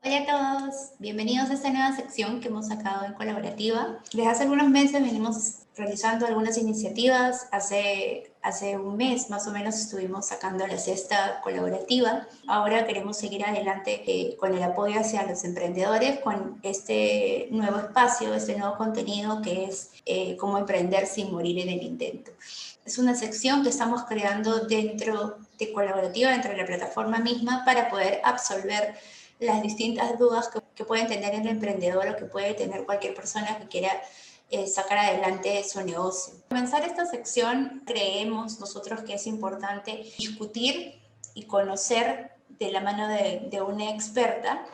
Hola a todos, bienvenidos a esta nueva sección que hemos sacado en Colaborativa. Desde hace algunos meses venimos realizando algunas iniciativas. Hace un mes más o menos estuvimos sacando la cesta colaborativa. Ahora queremos seguir adelante con el apoyo hacia los emprendedores, con este nuevo espacio, este nuevo contenido que es cómo emprender sin morir en el intento. Es una sección que estamos creando dentro de Colaborativa, dentro de la plataforma misma, para poder absolver las distintas dudas que pueden tener el emprendedor o que puede tener cualquier persona que quiera sacar adelante su negocio. Para comenzar esta sección, creemos nosotros que es importante discutir y conocer de la mano de una experta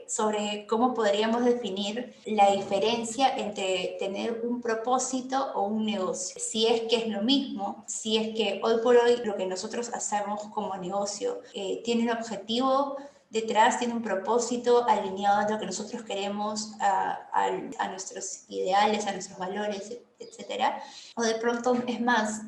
sobre cómo podríamos definir la diferencia entre tener un propósito o un negocio. Si es que es lo mismo, si es que hoy por hoy lo que nosotros hacemos como negocio tiene un objetivo detrás, tiene un propósito alineado a lo que nosotros queremos, a nuestros ideales, a nuestros valores, etcétera. O de pronto es más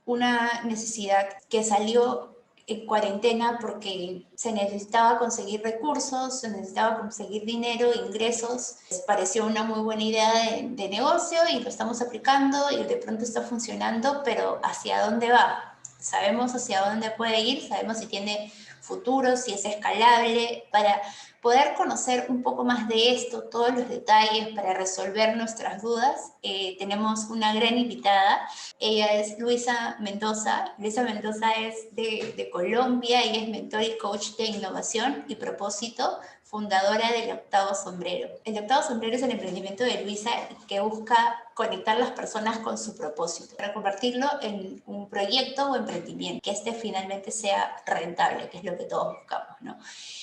una necesidad que salió en cuarentena porque se necesitaba conseguir recursos, se necesitaba conseguir dinero, ingresos. Les pareció una muy buena idea de negocio y lo estamos aplicando y de pronto está funcionando, pero ¿hacia dónde va? Sabemos hacia dónde puede ir, sabemos si tiene futuro, si es escalable. Para poder conocer un poco más de esto, todos los detalles, para resolver nuestras dudas, tenemos una gran invitada. Ella es Luisa Mendoza. Luisa Mendoza es de Colombia. Ella es mentor y coach de innovación y propósito, fundadora del Octavo Sombrero. El Octavo Sombrero es el emprendimiento de Luisa que busca conectar a las personas con su propósito, para convertirlo en un proyecto o emprendimiento, que este finalmente sea rentable, que es lo que todos buscamos, ¿no?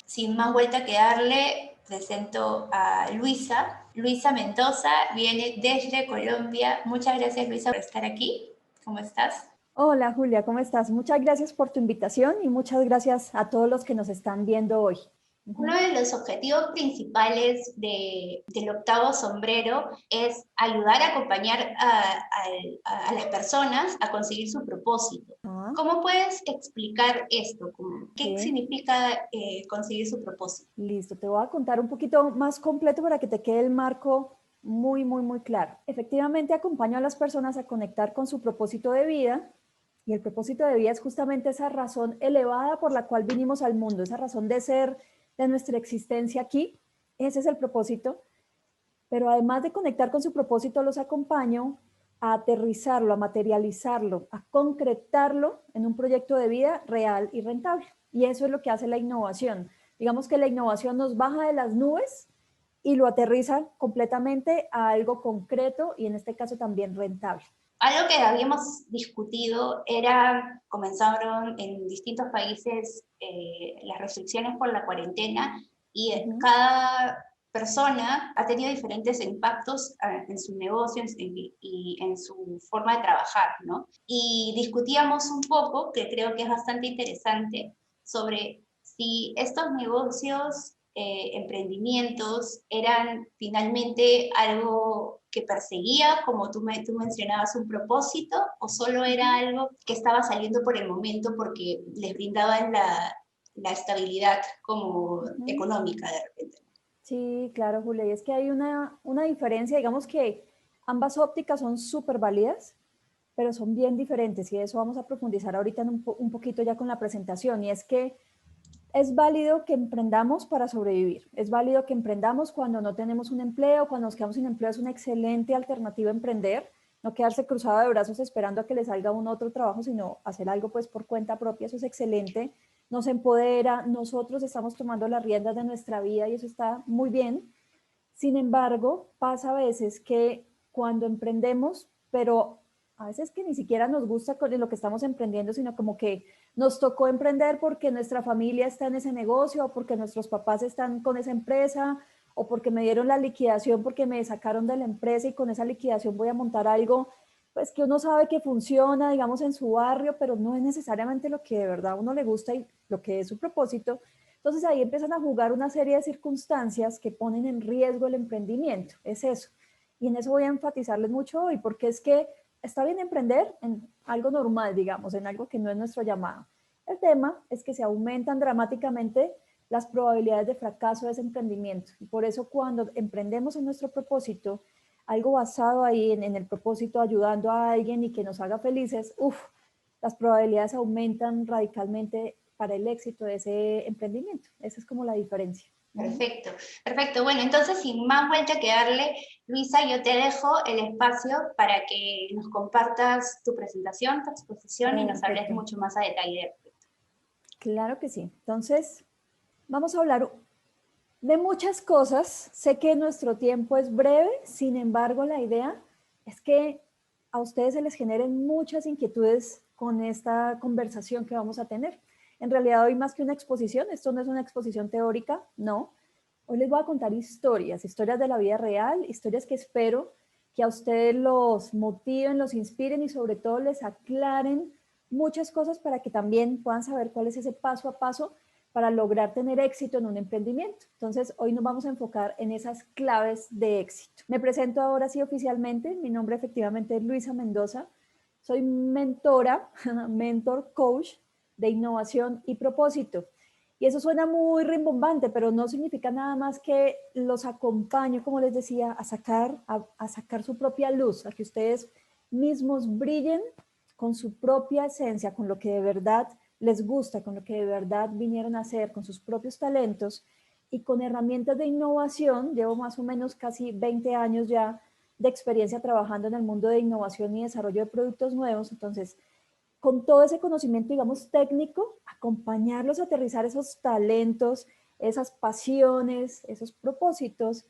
Sin más vuelta que darle, presento a Luisa. Luisa Mendoza viene desde Colombia. Muchas gracias, Luisa, por estar aquí. ¿Cómo estás? Hola Julia, ¿cómo estás? Muchas gracias por tu invitación y muchas gracias a todos los que nos están viendo hoy. Uno de los objetivos principales del Octavo Sombrero es ayudar a acompañar a las personas a conseguir su propósito. Ah, ¿Cómo puedes explicar esto? ¿Qué sí, significa conseguir su propósito? listo. Te voy a contar un poquito más completo para que te quede el marco muy claro. Efectivamente, acompaño a las personas a conectar con su propósito de vida y el propósito de vida es justamente esa razón elevada por la cual vinimos al mundo, esa razón de ser, de nuestra existencia aquí. Ese es el propósito. Pero además de conectar con su propósito, los acompaño a aterrizarlo, a materializarlo, a concretarlo en un proyecto de vida real y rentable. Y eso es lo que hace la innovación. Digamos que la innovación nos baja de las nubes y lo aterriza completamente a algo concreto y en este caso también rentable. Algo que habíamos discutido era, comenzaron en distintos países las restricciones por la cuarentena y Ujú. cada persona ha tenido diferentes impactos en su negocio y en su forma de trabajar, ¿no? Y discutíamos un poco, que creo que es bastante interesante, sobre si estos negocios, emprendimientos, eran finalmente algo que perseguía, como tú mencionabas, un propósito, o solo era Ujú. algo que estaba saliendo por el momento porque les brindaban la estabilidad como Ujú. económica de repente. Sí, claro, Julia. Y es que hay una diferencia, digamos que ambas ópticas son súper válidas, pero son bien diferentes y eso vamos a profundizar ahorita en un poquito ya con la presentación. Y es que es válido que emprendamos para sobrevivir, es válido que emprendamos cuando no tenemos un empleo, cuando nos quedamos sin empleo es una excelente alternativa a emprender, no quedarse cruzado de brazos esperando a que le salga un otro trabajo, sino hacer algo pues por cuenta propia, eso es excelente, nos empodera, nosotros estamos tomando las riendas de nuestra vida y eso está muy bien. Sin embargo, pasa a veces que cuando emprendemos, pero a veces que ni siquiera nos gusta con lo que estamos emprendiendo, sino como que nos tocó emprender porque nuestra familia está en ese negocio, o porque nuestros papás están con esa empresa, o porque me dieron la liquidación porque me sacaron de la empresa y con esa liquidación voy a montar algo, pues que uno sabe que funciona, digamos, en su barrio, pero no es necesariamente lo que de verdad a uno le gusta y lo que es su propósito. Entonces ahí empiezan a jugar una serie de circunstancias que ponen en riesgo el emprendimiento, es eso. Y en eso voy a enfatizarles mucho hoy, porque es que está bien emprender en algo normal, digamos, en algo que no es nuestro llamado. El tema es que se aumentan dramáticamente las probabilidades de fracaso de ese emprendimiento. Y por eso cuando emprendemos en nuestro propósito, algo basado ahí en el propósito, ayudando a alguien y que nos haga felices, las probabilidades aumentan radicalmente para el éxito de ese emprendimiento. Esa es como la diferencia. Perfecto, perfecto. Bueno, entonces sin más vuelta que darle, Luisa, yo te dejo el espacio para que nos compartas tu presentación, tu exposición y nos hables Perfecto. mucho más a detalle. Claro que sí. Entonces, vamos a hablar de muchas cosas. Sé que nuestro tiempo es breve, sin embargo, la idea es que a ustedes se les generen muchas inquietudes con esta conversación que vamos a tener. En realidad, hoy más que una exposición, esto no es una exposición teórica, no. Hoy les voy a contar historias, historias de la vida real, historias que espero que a ustedes los motiven, los inspiren y sobre todo les aclaren muchas cosas para que también puedan saber cuál es ese paso a paso para lograr tener éxito en un emprendimiento. Entonces, hoy nos vamos a enfocar en esas claves de éxito. Me presento ahora sí oficialmente. Mi nombre efectivamente es Luisa Mendoza. Soy mentora, mentor coach de innovación y propósito. Y eso suena muy rimbombante, pero no significa nada más que los acompaño, como les decía, a sacar su propia luz, a que ustedes mismos brillen con su propia esencia, con lo que de verdad les gusta, con lo que de verdad vinieron a hacer, con sus propios talentos y con herramientas de innovación. Llevo más o menos casi 20 años ya de experiencia trabajando en el mundo de innovación y desarrollo de productos nuevos. Entonces, con todo ese conocimiento, digamos, técnico, acompañarlos a aterrizar esos talentos, esas pasiones, esos propósitos,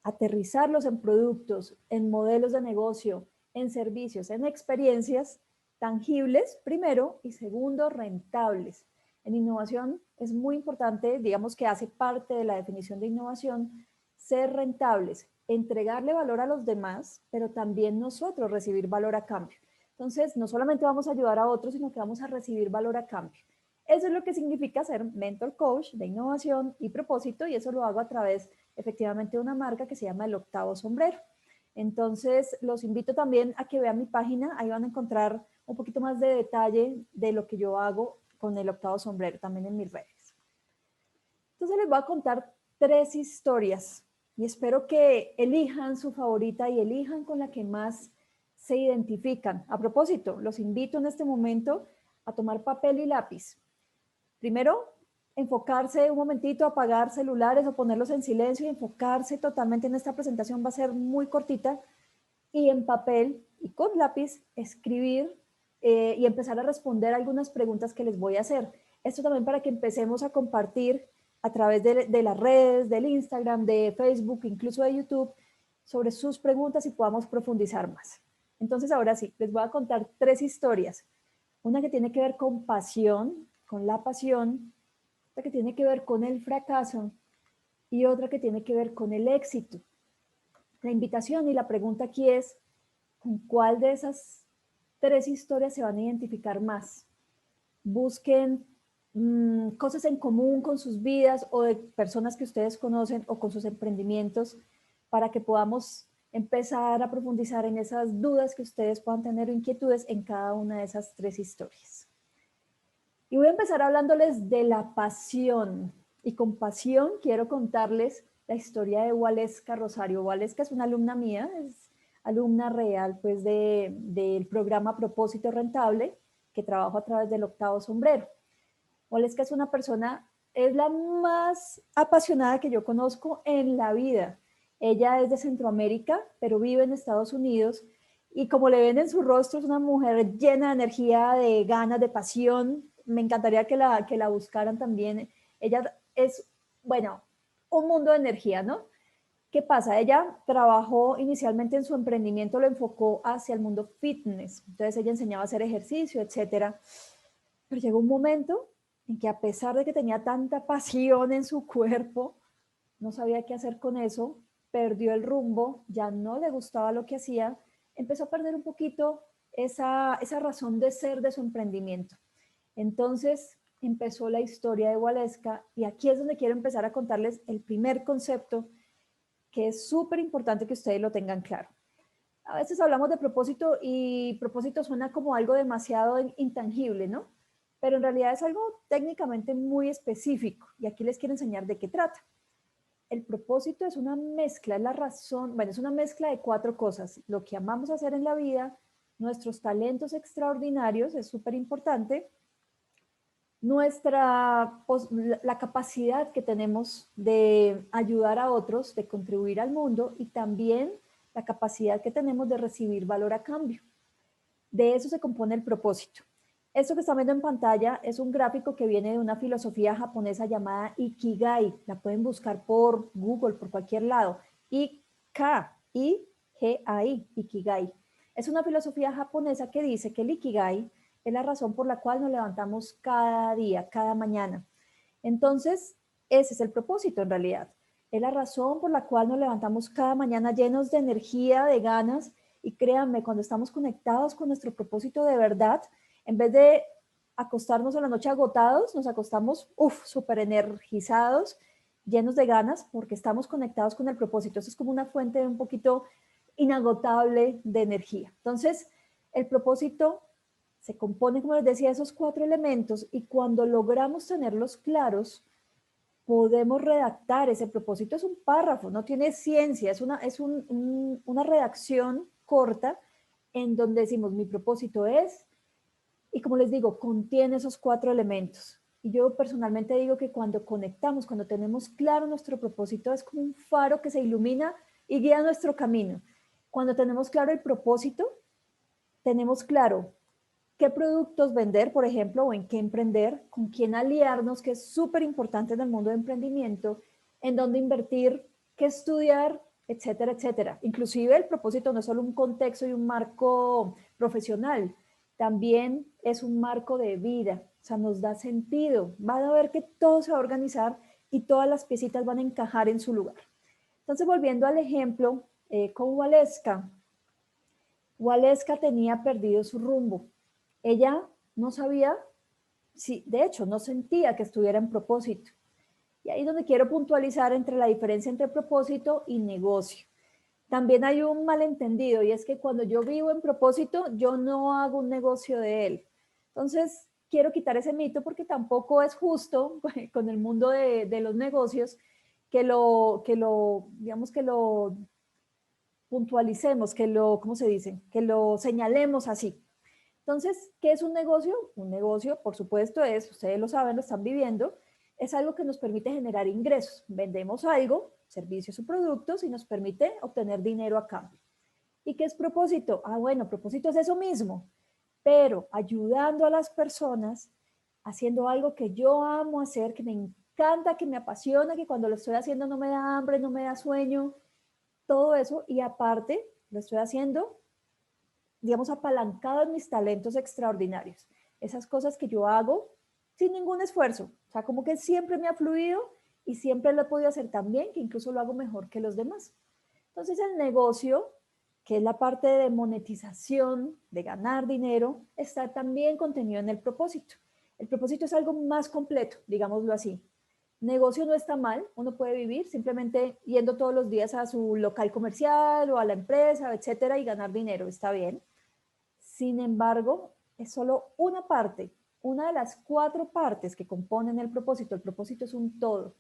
aterrizarlos en productos, en modelos de negocio, en servicios, en experiencias tangibles, primero, y segundo, rentables. En innovación es muy importante, digamos que hace parte de la definición de innovación, ser rentables, entregarle valor a los demás, pero también nosotros recibir valor a cambio. Entonces, no solamente vamos a ayudar a otros, sino que vamos a recibir valor a cambio. Eso es lo que significa ser mentor coach de innovación y propósito, y eso lo hago a través efectivamente de una marca que se llama El Octavo Sombrero. Entonces, los invito también a que vean mi página, ahí van a encontrar un poquito más de detalle de lo que yo hago con El Octavo Sombrero, también en mis redes. Entonces, les voy a contar 3 historias y espero que elijan su favorita y elijan con la que más se identifican. A propósito, los invito en este momento a tomar papel y lápiz. Primero, enfocarse un momentito, apagar celulares o ponerlos en silencio y enfocarse totalmente en esta presentación. Va a ser muy cortita y en papel y con lápiz escribir y empezar a responder algunas preguntas que les voy a hacer. Esto también para que empecemos a compartir a través de las redes, del Instagram, de Facebook, incluso de YouTube, sobre sus preguntas y podamos profundizar más. Entonces, ahora sí, les voy a contar 3 historias. Una que tiene que ver con pasión, con la pasión, otra que tiene que ver con el fracaso y otra que tiene que ver con el éxito. La invitación y la pregunta aquí es, ¿con cuál de esas 3 historias se van a identificar más? Busquen cosas en común con sus vidas o de personas que ustedes conocen o con sus emprendimientos para que podamos empezar a profundizar en esas dudas que ustedes puedan tener o inquietudes en cada una de esas 3 historias. Y voy a empezar hablándoles de la pasión. Y con pasión quiero contarles la historia de Waleska Rosario. Waleska es una alumna mía, es alumna real pues del programa Propósito Rentable, que trabajo a través del Octavo Sombrero. Waleska es una persona, es la más apasionada que yo conozco en la vida. Ella es de Centroamérica, pero vive en Estados Unidos. Y como le ven en su rostro, es una mujer llena de energía, de ganas, de pasión. Me encantaría que la buscaran también. Ella es, bueno, un mundo de energía, ¿no? ¿Qué pasa? Ella trabajó inicialmente en su emprendimiento, lo enfocó hacia el mundo fitness. Entonces ella enseñaba a hacer ejercicio, etcétera. Pero llegó un momento en que a pesar de que tenía tanta pasión en su cuerpo, no sabía qué hacer con eso, perdió el rumbo, ya no le gustaba lo que hacía, empezó a perder un poquito esa razón de ser de su emprendimiento. Entonces empezó la historia de Waleska y aquí es donde quiero empezar a contarles el primer concepto que es súper importante que ustedes lo tengan claro. A veces hablamos de propósito y propósito suena como algo demasiado intangible, ¿no? pero en realidad es algo técnicamente muy específico y aquí les quiero enseñar de qué trata. El propósito es una mezcla, es la razón, bueno, es una mezcla de 4 cosas. Lo que amamos hacer en la vida, nuestros talentos extraordinarios, es súper importante, la capacidad que tenemos de ayudar a otros, de contribuir al mundo y también la capacidad que tenemos de recibir valor a cambio. De eso se compone el propósito. Esto que están viendo en pantalla es un gráfico que viene de una filosofía japonesa llamada Ikigai. La pueden buscar por Google, por cualquier lado. I-K-I-G-A-I, Ikigai. Es una filosofía japonesa que dice que el Ikigai es la razón por la cual nos levantamos cada día, cada mañana. Entonces, ese es el propósito en realidad. Es la razón por la cual nos levantamos cada mañana llenos de energía, de ganas. Y créanme, cuando estamos conectados con nuestro propósito de verdad, en vez de acostarnos a la noche agotados, nos acostamos, súper energizados, llenos de ganas, porque estamos conectados con el propósito. Eso es como una fuente un poquito inagotable de energía. Entonces, el propósito se compone, como les decía, de esos 4 elementos y cuando logramos tenerlos claros, podemos redactar ese propósito. Es un párrafo, no tiene ciencia, es una redacción corta en donde decimos mi propósito es, y como les digo, contiene esos 4 elementos. Y yo personalmente digo que cuando conectamos, cuando tenemos claro nuestro propósito, es como un faro que se ilumina y guía nuestro camino. Cuando tenemos claro el propósito, tenemos claro qué productos vender, por ejemplo, o en qué emprender, con quién aliarnos, que es súper importante en el mundo de emprendimiento, en dónde invertir, qué estudiar, etcétera, etcétera. Inclusive el propósito no es solo un contexto y un marco profesional, también es un marco de vida, o sea, nos da sentido. Van a ver que todo se va a organizar y todas las piecitas van a encajar en su lugar. Entonces, volviendo al ejemplo con Waleska, Waleska tenía perdido su rumbo. Ella no sabía si, de hecho, no sentía que estuviera en propósito. Y ahí es donde quiero puntualizar entre la diferencia entre propósito y negocio. También hay un malentendido y es que cuando yo vivo en propósito, yo no hago un negocio de él. Entonces, quiero quitar ese mito porque tampoco es justo con el mundo de los negocios digamos que lo puntualicemos, ¿cómo se dice? Que lo señalemos así. Entonces, ¿qué es un negocio? Un negocio, por supuesto, ustedes lo saben, lo están viviendo, es algo que nos permite generar ingresos. Vendemos algo, servicios o productos y nos permite obtener dinero a cambio. ¿Y qué es propósito? Bueno, propósito es eso mismo, pero ayudando a las personas, haciendo algo que yo amo hacer, que me encanta, que me apasiona, que cuando lo estoy haciendo no me da hambre, no me da sueño, todo eso, y aparte lo estoy haciendo, digamos, apalancado en mis talentos extraordinarios. Esas cosas que yo hago sin ningún esfuerzo. O sea, como que siempre me ha fluido y siempre lo he podido hacer tan bien que incluso lo hago mejor que los demás. Entonces el negocio, que es la parte de monetización, de ganar dinero, está también contenido en el propósito. El propósito es algo más completo, digámoslo así. Negocio no está mal, uno puede vivir simplemente yendo todos los días a su local comercial o a la empresa, etcétera, y ganar dinero, está bien. Sin embargo, es solo una parte, una de las 4 partes que componen el propósito. El propósito es un todo.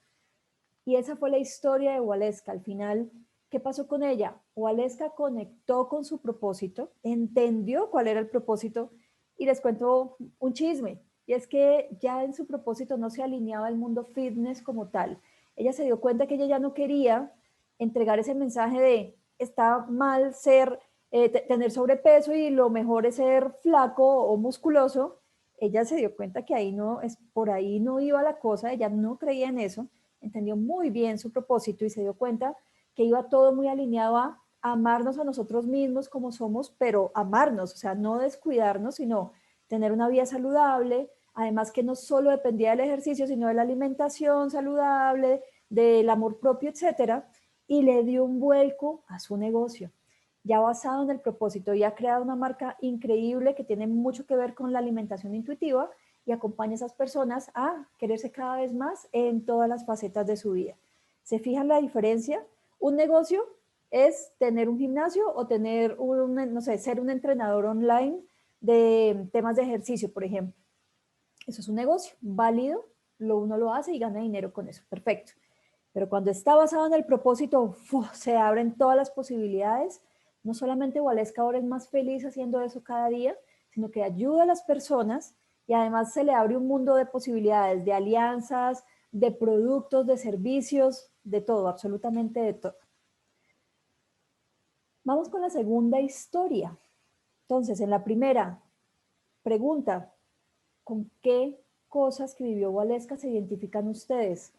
Y esa fue la historia de Waleska. Al final, ¿qué pasó con ella? Waleska conectó con su propósito, entendió cuál era el propósito y les cuento un chisme. Y es que ya en su propósito no se alineaba el mundo fitness como tal. Ella se dio cuenta que ella ya no quería entregar ese mensaje de está mal tener sobrepeso y lo mejor es ser flaco o musculoso. Ella se dio cuenta que por ahí no iba la cosa, ella no creía en eso, entendió muy bien su propósito y se dio cuenta que iba todo muy alineado a amarnos a nosotros mismos como somos, pero amarnos, o sea, no descuidarnos, sino tener una vida saludable, además que no solo dependía del ejercicio, sino de la alimentación saludable, del amor propio, etcétera, y le dio un vuelco a su negocio, ya basado en el propósito, y ha creado una marca increíble que tiene mucho que ver con la alimentación intuitiva y acompaña a esas personas a quererse cada vez más en todas las facetas de su vida. ¿Se fijan la diferencia? Un negocio es tener un gimnasio o tener no sé, ser un entrenador online de temas de ejercicio, por ejemplo. Eso es un negocio válido, uno lo hace y gana dinero con eso, perfecto. Pero cuando está basado en el propósito, se abren todas las posibilidades. No solamente Waleska ahora es más feliz haciendo eso cada día, sino que ayuda a las personas y además se le abre un mundo de posibilidades, de alianzas, de productos, de servicios, de todo, absolutamente de todo. Vamos con la segunda historia. Entonces, en la primera pregunta, ¿con qué cosas que vivió Waleska se identifican ustedes?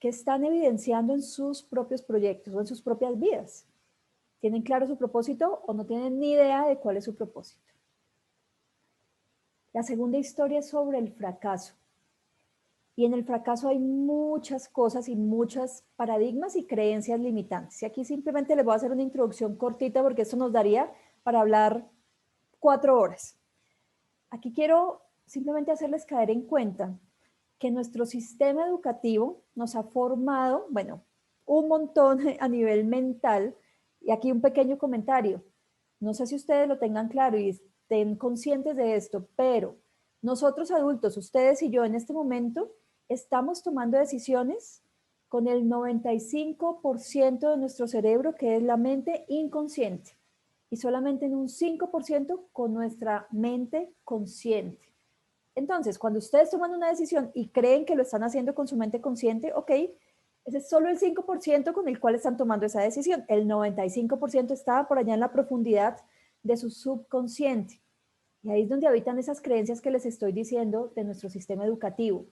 ¿Qué están evidenciando en sus propios proyectos o en sus propias vidas? ¿Tienen claro su propósito o no tienen ni idea de cuál es su propósito? La segunda historia es sobre el fracaso. Y en el fracaso hay muchas cosas y muchos paradigmas y creencias limitantes. Y aquí simplemente les voy a hacer una introducción cortita porque esto nos daría para hablar 4 horas. Aquí quiero simplemente hacerles caer en cuenta que nuestro sistema educativo nos ha formado, bueno, un montón a nivel mental. Y aquí un pequeño comentario. No sé si ustedes lo tengan claro y estén conscientes de esto, pero nosotros adultos, ustedes y yo en este momento, estamos tomando decisiones con el 95% de nuestro cerebro, que es la mente inconsciente, y solamente en un 5% con nuestra mente consciente. Entonces, cuando ustedes toman una decisión y creen que lo están haciendo con su mente consciente, ok, ese es solo el 5% con el cual están tomando esa decisión. El 95% está por allá en la profundidad de su subconsciente. Y ahí es donde habitan esas creencias que les estoy diciendo de nuestro sistema educativo.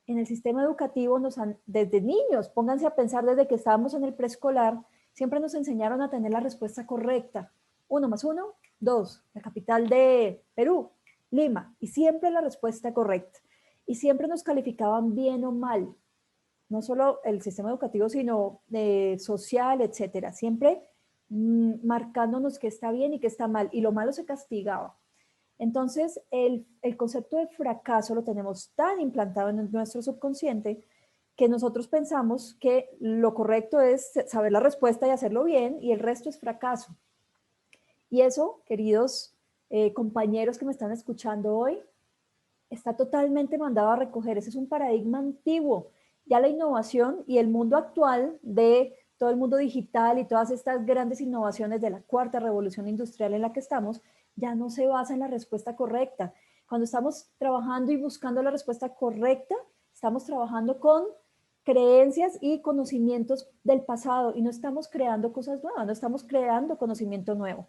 En el sistema educativo desde niños, pónganse a pensar desde que estábamos en el preescolar, siempre nos enseñaron a tener la respuesta correcta. 1 más 1, 2. La capital de Perú, Lima. Y siempre la respuesta correcta. Y siempre nos calificaban bien o mal. No solo el sistema educativo, sino social, etcétera. Siempre marcándonos qué está bien y qué está mal. Y lo malo se castigaba. Entonces, el concepto de fracaso lo tenemos tan implantado en nuestro subconsciente que nosotros pensamos que lo correcto es saber la respuesta y hacerlo bien y el resto es fracaso. Y eso, queridos compañeros que me están escuchando hoy, está totalmente mandado a recoger. Ese es un paradigma antiguo. Ya la innovación y el mundo actual de todo el mundo digital y todas estas grandes innovaciones de la cuarta revolución industrial en la que estamos, ya no se basa en la respuesta correcta. Cuando estamos trabajando y buscando la respuesta correcta, estamos trabajando con creencias y conocimientos del pasado y no estamos creando cosas nuevas, no estamos creando conocimiento nuevo.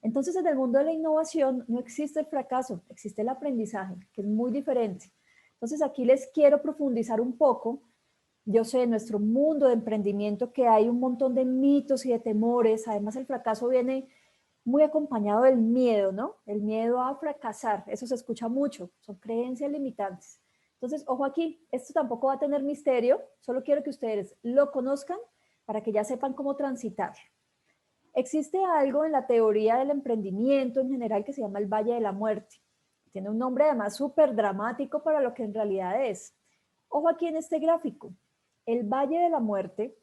Entonces, en el mundo de la innovación no existe el fracaso, existe el aprendizaje, que es muy diferente. Entonces, aquí les quiero profundizar un poco. Yo sé, en nuestro mundo de emprendimiento que hay un montón de mitos y de temores. Además, el fracaso viene muy acompañado del miedo, ¿no? El miedo a fracasar, eso se escucha mucho, son creencias limitantes. Entonces, ojo aquí, esto tampoco va a tener misterio, solo quiero que ustedes lo conozcan para que ya sepan cómo transitar. Existe algo en la teoría del emprendimiento en general que se llama el Valle de la Muerte. Tiene un nombre además súper dramático para lo que en realidad es. Ojo aquí en este gráfico. El Valle de la Muerte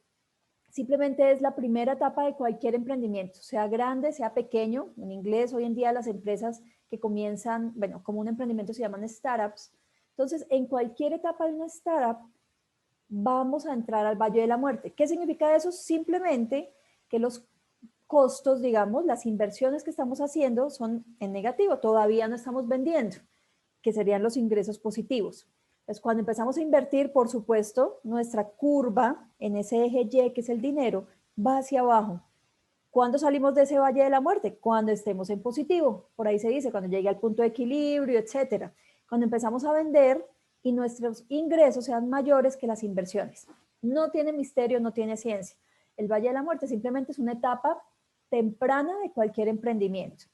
simplemente es la primera etapa de cualquier emprendimiento, sea grande, sea pequeño. En inglés, hoy en día las empresas que comienzan, bueno, como un emprendimiento se llaman startups. Entonces, en cualquier etapa de una startup, vamos a entrar al Valle de la Muerte. ¿Qué significa eso? Simplemente que los costos, digamos, las inversiones que estamos haciendo son en negativo, todavía no estamos vendiendo, que serían los ingresos positivos. Entonces, cuando empezamos a invertir, por supuesto, nuestra curva en ese eje Y, que es el dinero, va hacia abajo. ¿Cuándo salimos de ese valle de la muerte? Cuando estemos en positivo. Por ahí se dice, cuando llegue al punto de equilibrio, etcétera. Cuando empezamos a vender y nuestros ingresos sean mayores que las inversiones. No tiene misterio, no tiene ciencia. El valle de la muerte simplemente es una etapa temprana de cualquier emprendimiento.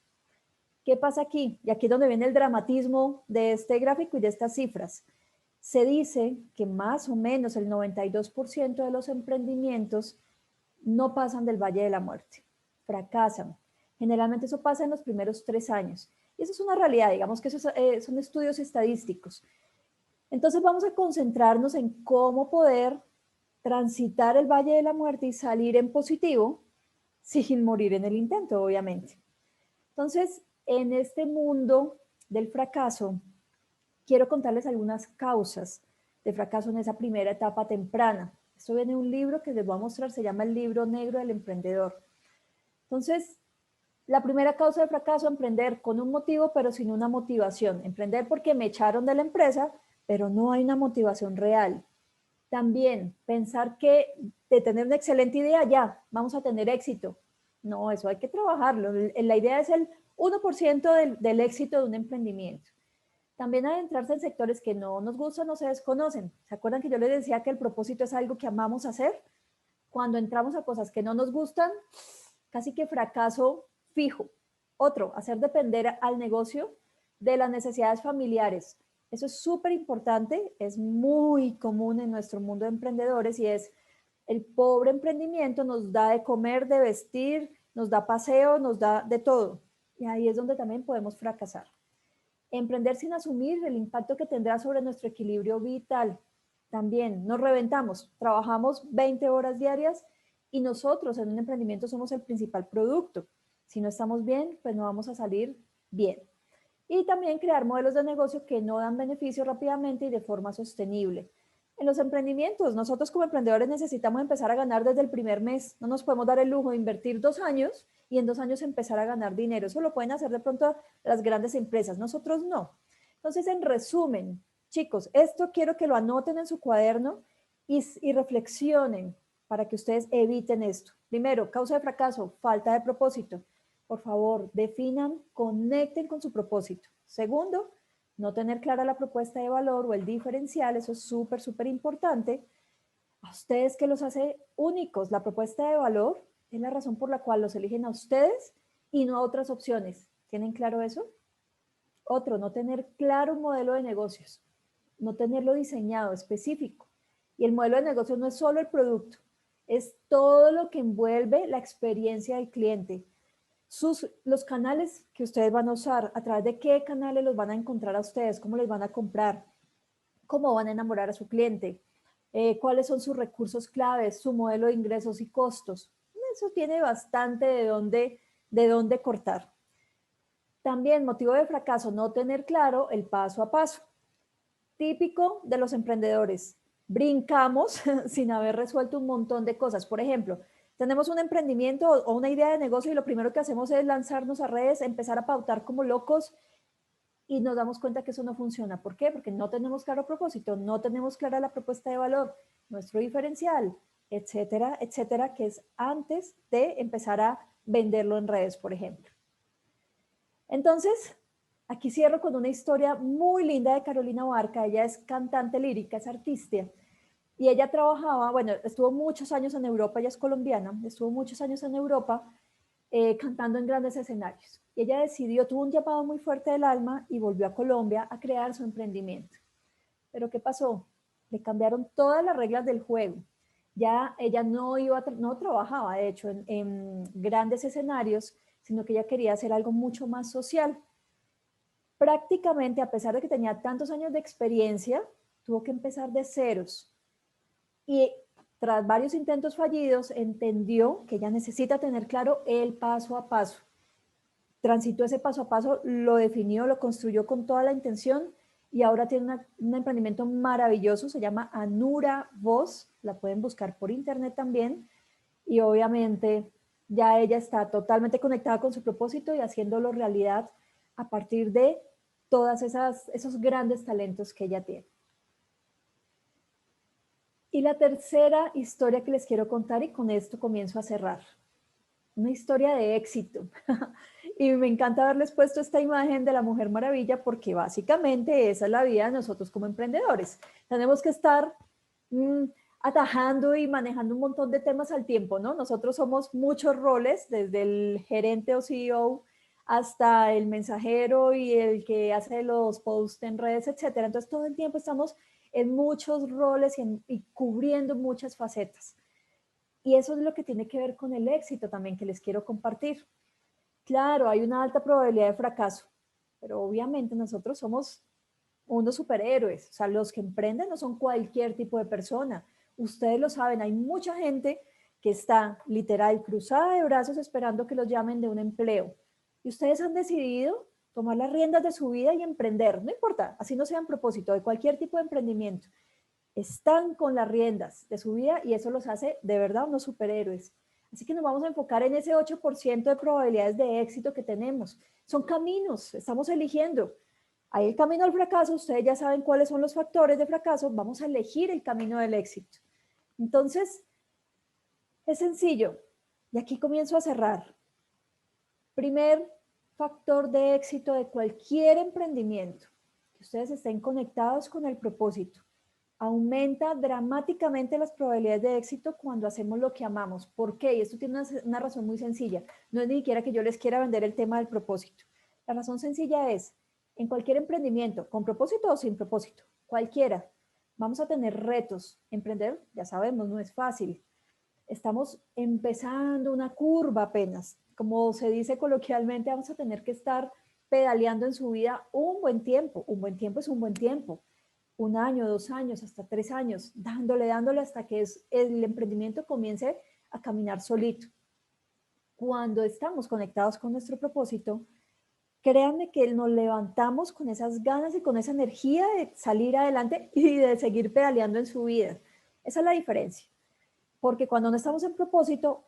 ¿Qué pasa aquí? Y aquí es donde viene el dramatismo de este gráfico y de estas cifras. Se dice que más o menos el 92% de los emprendimientos no pasan del Valle de la Muerte, fracasan. Generalmente eso pasa en los primeros 3 años. Y eso es una realidad, digamos que eso son estudios estadísticos. Entonces vamos a concentrarnos en cómo poder transitar el Valle de la Muerte y salir en positivo sin morir en el intento, obviamente. Entonces, en este mundo del fracaso, quiero contarles algunas causas de fracaso en esa primera etapa temprana. Esto viene de un libro que les voy a mostrar, se llama El Libro Negro del Emprendedor. Entonces, la primera causa de fracaso, emprender con un motivo, pero sin una motivación. Emprender porque me echaron de la empresa, pero no hay una motivación real. También pensar que de tener una excelente idea, ya, vamos a tener éxito. No, eso hay que trabajarlo. La idea es el 1% del éxito de un emprendimiento. También adentrarse en sectores que no nos gustan o se desconocen. ¿Se acuerdan que yo les decía que el propósito es algo que amamos hacer? Cuando entramos a cosas que no nos gustan, casi que fracaso fijo. Otro, hacer depender al negocio de las necesidades familiares. Eso es súper importante, es muy común en nuestro mundo de emprendedores y es el pobre emprendimiento nos da de comer, de vestir, nos da paseo, nos da de todo. Y ahí es donde también podemos fracasar. Emprender sin asumir el impacto que tendrá sobre nuestro equilibrio vital. También nos reventamos, trabajamos 20 horas diarias y nosotros en un emprendimiento somos el principal producto. Si no estamos bien, pues no vamos a salir bien. Y también crear modelos de negocio que no dan beneficio rápidamente y de forma sostenible. En los emprendimientos, nosotros como emprendedores necesitamos empezar a ganar desde el primer mes. No nos podemos dar el lujo de invertir 2 años y en 2 años empezar a ganar dinero. Eso lo pueden hacer de pronto las grandes empresas, nosotros no. Entonces, en resumen, chicos, esto quiero que lo anoten en su cuaderno y reflexionen para que ustedes eviten esto. Primero, causa de fracaso, falta de propósito. Por favor, definan, conecten con su propósito. Segundo, no tener clara la propuesta de valor o el diferencial, eso es súper, súper importante. A ustedes, ¿qué los hace únicos? La propuesta de valor es la razón por la cual los eligen a ustedes y no a otras opciones. ¿Tienen claro eso? Otro, no tener claro un modelo de negocios, no tenerlo diseñado, específico. Y el modelo de negocio no es solo el producto, es todo lo que envuelve la experiencia del cliente. Los canales que ustedes van a usar, a través de qué canales los van a encontrar a ustedes, cómo les van a comprar, cómo van a enamorar a su cliente, cuáles son sus recursos claves, su modelo de ingresos y costos. Eso tiene bastante de dónde cortar. También motivo de fracaso, no tener claro el paso a paso. Típico de los emprendedores, brincamos sin haber resuelto un montón de cosas. Por ejemplo, tenemos un emprendimiento o una idea de negocio y lo primero que hacemos es lanzarnos a redes, empezar a pautar como locos y nos damos cuenta que eso no funciona. ¿Por qué? Porque no tenemos claro propósito, no tenemos clara la propuesta de valor, nuestro diferencial, etcétera, etcétera, que es antes de empezar a venderlo en redes, por ejemplo. Entonces, aquí cierro con una historia muy linda de Carolina Barca. Ella es cantante lírica, es artista. Y ella trabajaba, bueno, estuvo muchos años en Europa, ella es colombiana, estuvo muchos años en Europa cantando en grandes escenarios. Y ella decidió, tuvo un llamado muy fuerte del alma y volvió a Colombia a crear su emprendimiento. Pero ¿qué pasó? Le cambiaron todas las reglas del juego. Ya ella no trabajaba, de hecho, en grandes escenarios, sino que ella quería hacer algo mucho más social. Prácticamente, a pesar de que tenía tantos años de experiencia, tuvo que empezar de ceros. Y tras varios intentos fallidos, entendió que ella necesita tener claro el paso a paso. Transitó ese paso a paso, lo definió, lo construyó con toda la intención y ahora tiene un emprendimiento maravilloso, se llama Anura Voz, la pueden buscar por internet también y obviamente ya ella está totalmente conectada con su propósito y haciéndolo realidad a partir de todas esos grandes talentos que ella tiene. Y la tercera historia que les quiero contar, y con esto comienzo a cerrar, una historia de éxito. Y me encanta haberles puesto esta imagen de la Mujer Maravilla porque básicamente esa es la vida de nosotros como emprendedores. Tenemos que estar atajando y manejando un montón de temas al tiempo, ¿no? Nosotros somos muchos roles, desde el gerente o CEO hasta el mensajero y el que hace los posts en redes, etcétera. Entonces todo el tiempo estamos en muchos roles y cubriendo muchas facetas. Y eso es lo que tiene que ver con el éxito también que les quiero compartir. Claro, hay una alta probabilidad de fracaso, pero obviamente nosotros somos unos superhéroes. O sea, los que emprenden no son cualquier tipo de persona. Ustedes lo saben, hay mucha gente que está literal cruzada de brazos esperando que los llamen de un empleo. Y ustedes han decidido tomar las riendas de su vida y emprender, no importa, así no sea en propósito, de cualquier tipo de emprendimiento. Están con las riendas de su vida y eso los hace de verdad unos superhéroes. Así que nos vamos a enfocar en ese 8% de probabilidades de éxito que tenemos. Son caminos, estamos eligiendo. Hay el camino al fracaso, ustedes ya saben cuáles son los factores de fracaso, vamos a elegir el camino del éxito. Entonces, es sencillo. Y aquí comienzo a cerrar. Primer factor de éxito de cualquier emprendimiento, que ustedes estén conectados con el propósito. Aumenta dramáticamente las probabilidades de éxito cuando hacemos lo que amamos. ¿Por qué? Y esto tiene una razón muy sencilla. No es ni siquiera que yo les quiera vender el tema del propósito. La razón sencilla es, en cualquier emprendimiento, con propósito o sin propósito, cualquiera, vamos a tener retos. Emprender, ya sabemos, no es fácil. Estamos empezando una curva apenas. Como se dice coloquialmente, vamos a tener que estar pedaleando en su vida un buen tiempo. Un buen tiempo es un buen tiempo. 1 año, 2 años, hasta 3 años, dándole hasta que el emprendimiento comience a caminar solito. Cuando estamos conectados con nuestro propósito, créanme que nos levantamos con esas ganas y con esa energía de salir adelante y de seguir pedaleando en su vida. Esa es la diferencia. Porque cuando no estamos en propósito,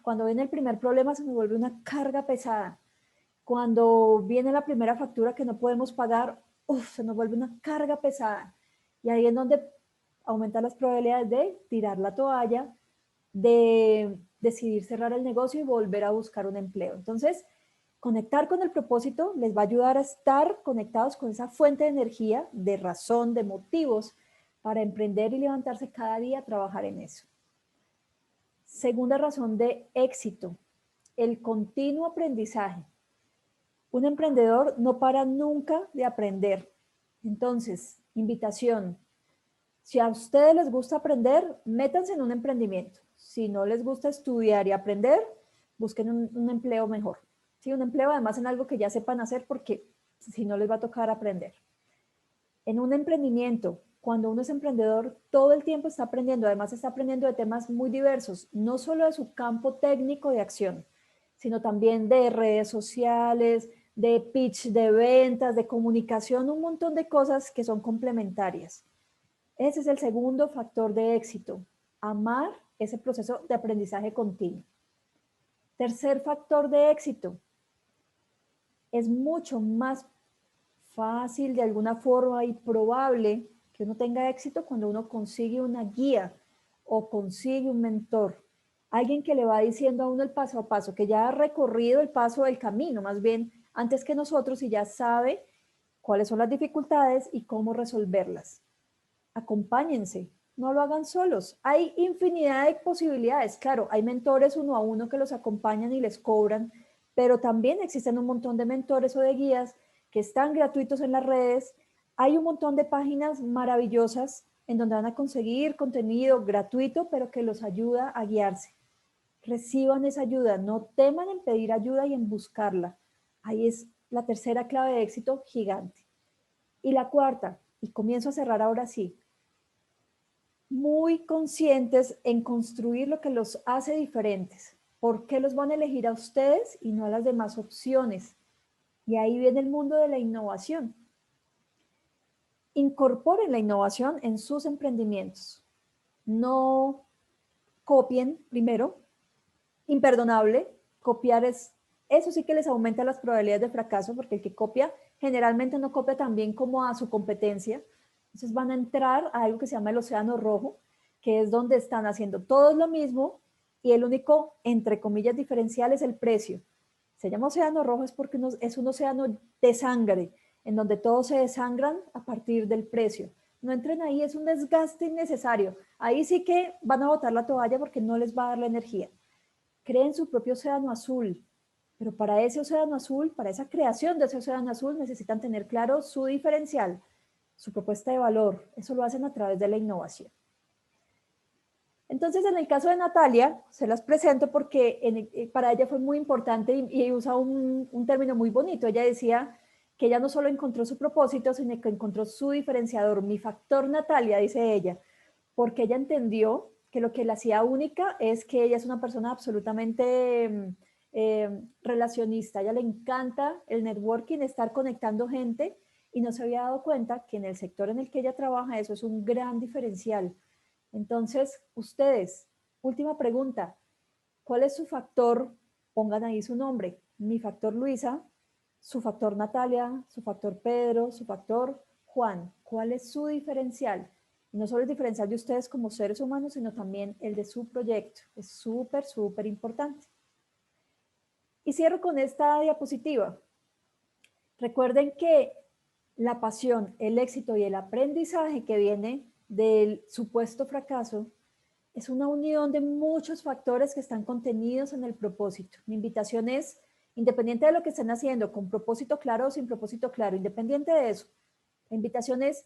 cuando viene el primer problema se nos vuelve una carga pesada. Cuando viene la primera factura que no podemos pagar, se nos vuelve una carga pesada. Y ahí es donde aumentan las probabilidades de tirar la toalla, de decidir cerrar el negocio y volver a buscar un empleo. Entonces, conectar con el propósito les va a ayudar a estar conectados con esa fuente de energía, de razón, de motivos para emprender y levantarse cada día a trabajar en eso. Segunda razón de éxito, el continuo aprendizaje. Un emprendedor no para nunca de aprender. Entonces, invitación. Si a ustedes les gusta aprender, métanse en un emprendimiento. Si no les gusta estudiar y aprender, busquen un empleo mejor. Sí, un empleo además en algo que ya sepan hacer porque si no les va a tocar aprender. En un emprendimiento, cuando uno es emprendedor, todo el tiempo está aprendiendo. Además está aprendiendo de temas muy diversos, no solo de su campo técnico de acción, sino también de redes sociales, de pitch, de ventas, de comunicación, un montón de cosas que son complementarias. Ese es el segundo factor de éxito, amar ese proceso de aprendizaje continuo. Tercer factor de éxito, es mucho más fácil de alguna forma y probable que uno tenga éxito cuando uno consigue una guía o consigue un mentor. Alguien que le va diciendo a uno el paso a paso, que ya ha recorrido el paso del camino, más bien antes que nosotros y ya sabe cuáles son las dificultades y cómo resolverlas. Acompáñense, no lo hagan solos. Hay infinidad de posibilidades. Claro, hay mentores 1 a 1 que los acompañan y les cobran, pero también existen un montón de mentores o de guías que están gratuitos en las redes. Hay un montón de páginas maravillosas en donde van a conseguir contenido gratuito, pero que los ayuda a guiarse. Reciban esa ayuda, no teman en pedir ayuda y en buscarla. Ahí es la tercera clave de éxito gigante. Y la cuarta, y comienzo a cerrar ahora sí, muy conscientes en construir lo que los hace diferentes. ¿Por qué los van a elegir a ustedes y no a las demás opciones? Y ahí viene el mundo de la innovación. Incorporen la innovación en sus emprendimientos. No copien primero. Imperdonable. Copiar eso sí que les aumenta las probabilidades de fracaso porque el que copia generalmente no copia tan bien como a su competencia. Entonces van a entrar a algo que se llama el océano rojo, que es donde están haciendo todos lo mismo y el único, entre comillas, diferencial es el precio. Se llama océano rojo es porque es un océano de sangre, en donde todos se desangran a partir del precio. No entren ahí, es un desgaste innecesario. Ahí sí que van a botar la toalla porque no les va a dar la energía. Creen su propio océano azul, pero para ese océano azul, para esa creación de ese océano azul, necesitan tener claro su diferencial, su propuesta de valor. Eso lo hacen a través de la innovación. Entonces, en el caso de Natalia, se las presento porque para ella fue muy importante y usa un término muy bonito. Ella decía que ella no solo encontró su propósito, sino que encontró su diferenciador, mi factor Natalia, dice ella, porque ella entendió que lo que la hacía única es que ella es una persona absolutamente relacionista, a ella le encanta el networking, estar conectando gente y no se había dado cuenta que en el sector en el que ella trabaja eso es un gran diferencial. Entonces, ustedes, última pregunta, ¿cuál es su factor? Pongan ahí su nombre. Mi factor Luisa, su factor Natalia, su factor Pedro, su factor Juan. ¿Cuál es su diferencial? Y no solo el diferencial de ustedes como seres humanos, sino también el de su proyecto. Es súper, súper importante. Y cierro con esta diapositiva. Recuerden que la pasión, el éxito y el aprendizaje que viene del supuesto fracaso es una unión de muchos factores que están contenidos en el propósito. Mi invitación es, independiente de lo que estén haciendo, con propósito claro o sin propósito claro, independiente de eso, la invitación es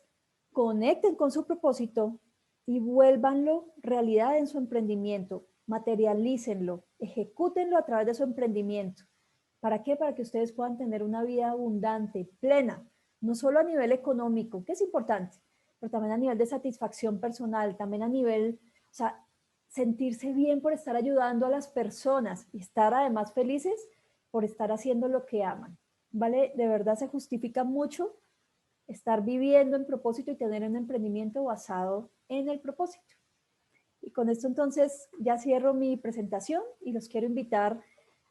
conecten con su propósito y vuélvanlo realidad en su emprendimiento, materialícenlo, ejecútenlo a través de su emprendimiento. ¿Para qué? Para que ustedes puedan tener una vida abundante, plena, no solo a nivel económico, que es importante, pero también a nivel de satisfacción personal, también a nivel, o sea, sentirse bien por estar ayudando a las personas y estar además felices por estar haciendo lo que aman. ¿Vale? De verdad se justifica mucho estar viviendo en propósito y tener un emprendimiento basado en el propósito. Y con esto entonces ya cierro mi presentación y los quiero invitar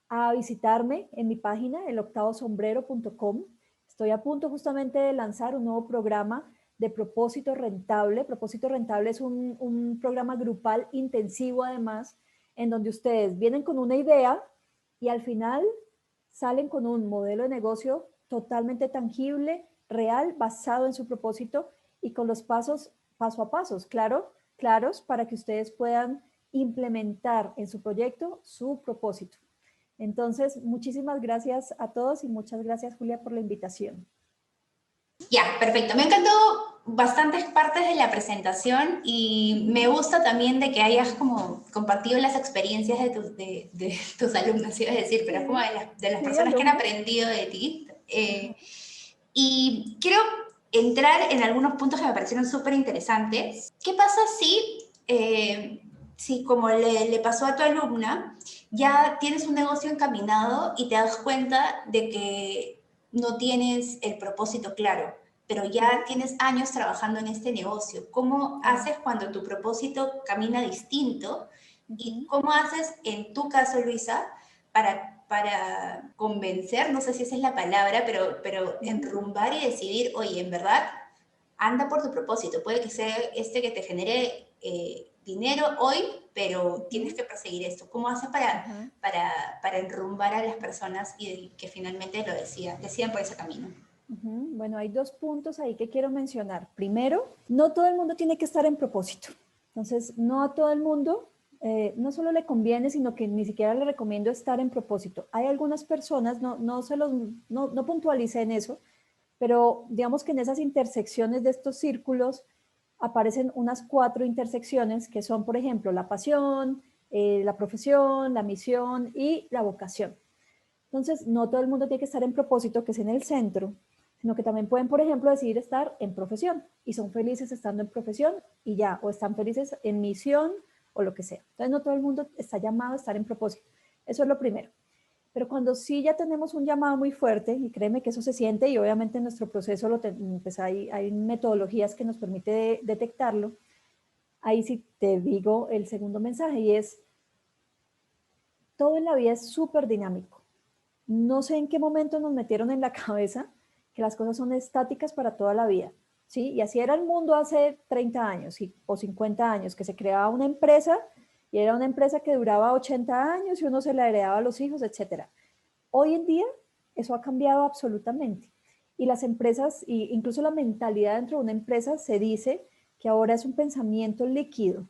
a visitarme en mi página, eloctavosombrero.com. Estoy a punto justamente de lanzar un nuevo programa de propósito rentable. Propósito rentable es un programa grupal intensivo además, en donde ustedes vienen con una idea y al final salen con un modelo de negocio totalmente tangible, real, basado en su propósito y con los pasos, paso a pasos, claros, para que ustedes puedan implementar en su proyecto su propósito. Entonces, muchísimas gracias a todos y muchas gracias, Julia, por la invitación. Ya, perfecto. Me encantó bastantes partes de la presentación y me gusta también de que hayas como compartido las experiencias de tus alumnos, iba a decir, pero es como de las personas que han alumnos. aprendido de ti. Y quiero entrar en algunos puntos que me parecieron súper interesantes. ¿Qué pasa si como le pasó a tu alumna, ya tienes un negocio encaminado y te das cuenta de que no tienes el propósito claro, pero ya tienes años trabajando en este negocio? ¿Cómo haces cuando tu propósito camina distinto? ¿Y cómo haces en tu caso, Luisa, para convencer, no sé si esa es la palabra, pero enrumbar y decidir, oye, en verdad, anda por tu propósito? Puede que sea este que te genere dinero hoy, pero tienes que perseguir esto. ¿Cómo haces para enrumbar a las personas y que finalmente lo decidan por ese camino? Bueno, hay dos puntos ahí que quiero mencionar. Primero, no todo el mundo tiene que estar en propósito. Entonces, no a todo el mundo, no solo le conviene, sino que ni siquiera le recomiendo estar en propósito. Hay algunas personas, no puntualicé en eso, pero digamos que en esas intersecciones de estos círculos aparecen unas 4 intersecciones que son, por ejemplo, la pasión, la profesión, la misión y la vocación. Entonces, no todo el mundo tiene que estar en propósito, que es en el centro, sino que también pueden, por ejemplo, decidir estar en profesión y son felices estando en profesión y ya, o están felices en misión o lo que sea. Entonces, no todo el mundo está llamado a estar en propósito. Eso es lo primero. Pero cuando sí ya tenemos un llamado muy fuerte, y créeme que eso se siente, y obviamente en nuestro proceso pues hay metodologías que nos permite detectarlo, ahí sí te digo el segundo mensaje y es, todo en la vida es súper dinámico. No sé en qué momento nos metieron en la cabeza que las cosas son estáticas para toda la vida, ¿sí? Y así era el mundo hace 30 años o 50 años, que se creaba una empresa y era una empresa que duraba 80 años y uno se la heredaba a los hijos, etcétera. Hoy en día eso ha cambiado absolutamente. Y las empresas, incluso la mentalidad dentro de una empresa se dice que ahora es un pensamiento líquido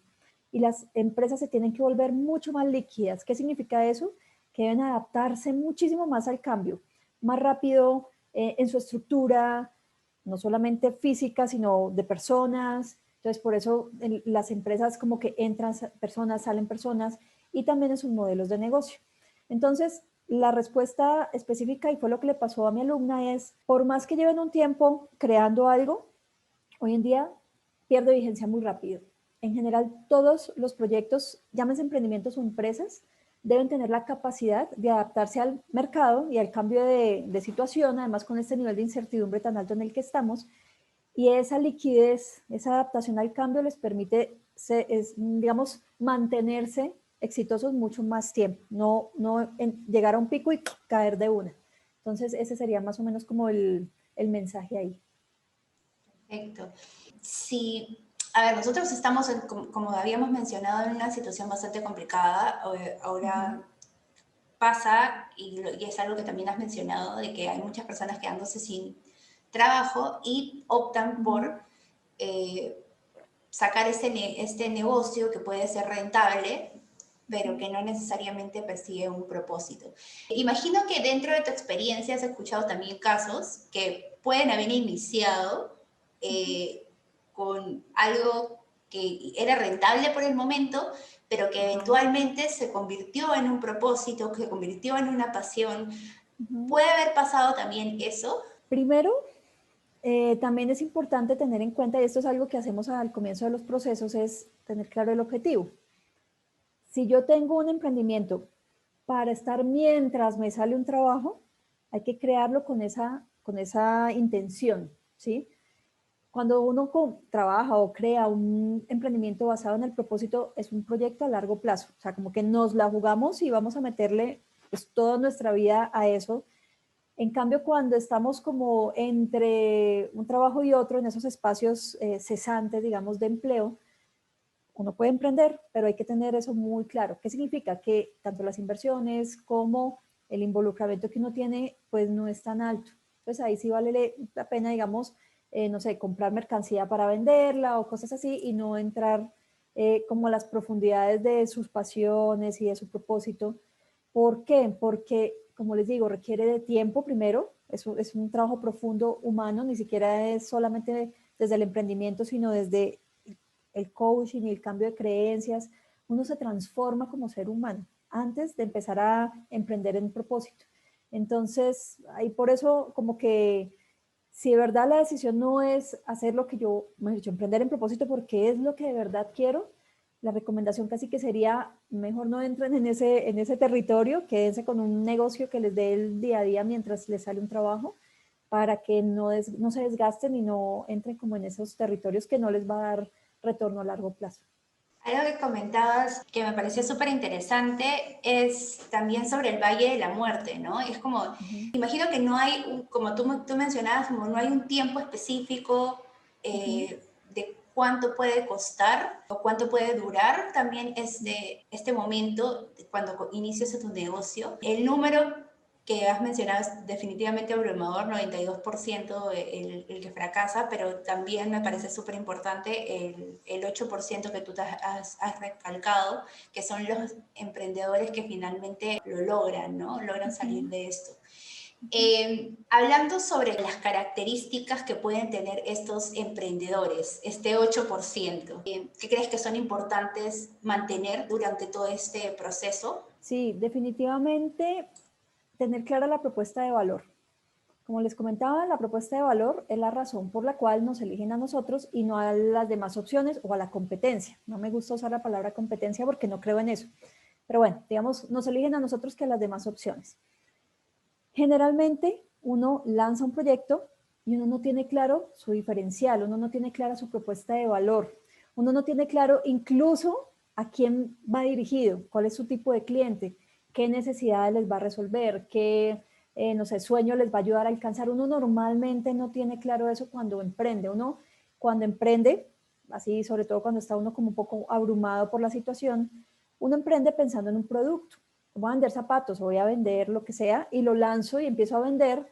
y las empresas se tienen que volver mucho más líquidas. ¿Qué significa eso? Que deben adaptarse muchísimo más al cambio, más rápido en su estructura, no solamente física, sino de personas. Entonces, por eso las empresas como que entran personas, salen personas y también en sus modelos de negocio. Entonces, la respuesta específica, y fue lo que le pasó a mi alumna, es, por más que lleven un tiempo creando algo, hoy en día pierde vigencia muy rápido. En general, todos los proyectos, llámense emprendimientos o empresas, deben tener la capacidad de adaptarse al mercado y al cambio de situación, además con este nivel de incertidumbre tan alto en el que estamos. Y esa liquidez, esa adaptación al cambio les permite, digamos, mantenerse exitosos mucho más tiempo, no llegar a un pico y caer de una. Entonces, ese sería más o menos como el mensaje ahí. Perfecto. Sí, a ver, nosotros estamos, como habíamos mencionado, en una situación bastante complicada. Ahora pasa, y es algo que también has mencionado, de que hay muchas personas quedándose sin trabajo y optan por sacar este negocio que puede ser rentable, pero que no necesariamente persigue un propósito. Imagino que dentro de tu experiencia has escuchado también casos que pueden haber iniciado con algo que era rentable por el momento, pero que eventualmente se convirtió en un propósito, que se convirtió en una pasión. ¿Puede haber pasado también eso? Primero, también es importante tener en cuenta, y esto es algo que hacemos al comienzo de los procesos, es tener claro el objetivo. Si yo tengo un emprendimiento para estar mientras me sale un trabajo, hay que crearlo con esa intención, ¿sí? Cuando uno trabaja o crea un emprendimiento basado en el propósito, es un proyecto a largo plazo. O sea, como que nos la jugamos y vamos a meterle pues, toda nuestra vida a eso. En cambio, cuando estamos como entre un trabajo y otro, en esos espacios cesantes, digamos, de empleo, uno puede emprender, pero hay que tener eso muy claro. ¿Qué significa? Que tanto las inversiones como el involucramiento que uno tiene, pues no es tan alto. Entonces ahí sí vale la pena, digamos, no sé, comprar mercancía para venderla o cosas así y no entrar como a las profundidades de sus pasiones y de su propósito. ¿Por qué? Porque, como les digo, requiere de tiempo primero, es un trabajo profundo humano, ni siquiera es solamente desde el emprendimiento, sino desde el coaching y el cambio de creencias, uno se transforma como ser humano antes de empezar a emprender en propósito. Entonces, ahí por eso como que si de verdad la decisión no es hacer lo que yo, me he dicho, emprender en propósito porque es lo que de verdad quiero, la recomendación casi que sería, mejor no entren en ese territorio, quédense con un negocio que les dé el día a día mientras les sale un trabajo, para que no se desgasten y no entren como en esos territorios que no les va a dar retorno a largo plazo. Algo que comentabas que me pareció súper interesante es también sobre el Valle de la Muerte, ¿no? Es como, imagino que no hay, como tú mencionabas, como no hay un tiempo específico de cuánto puede costar o cuánto puede durar también este momento cuando inicias tu negocio. El número que has mencionado es definitivamente abrumador, 92% el que fracasa, pero también me parece súper importante el 8% que tú has recalcado, que son los emprendedores que finalmente lo logran, ¿no? Logran salir de esto. Hablando sobre las características que pueden tener estos emprendedores, este 8%, ¿qué crees que son importantes mantener durante todo este proceso? Sí, definitivamente tener clara la propuesta de valor. Como les comentaba, la propuesta de valor es la razón por la cual nos eligen a nosotros y no a las demás opciones o a la competencia. No me gusta usar la palabra competencia porque no creo en eso. Pero bueno, digamos, nos eligen a nosotros que a las demás opciones. Generalmente uno lanza un proyecto y uno no tiene claro su diferencial, uno no tiene clara su propuesta de valor, uno no tiene claro incluso a quién va dirigido, cuál es su tipo de cliente, qué necesidades les va a resolver, qué, no sé, sueño les va a ayudar a alcanzar. Uno normalmente no tiene claro eso cuando emprende. Uno cuando emprende, así sobre todo cuando está uno como un poco abrumado por la situación, uno emprende pensando en un producto. Voy a vender zapatos o voy a vender lo que sea y lo lanzo y empiezo a vender,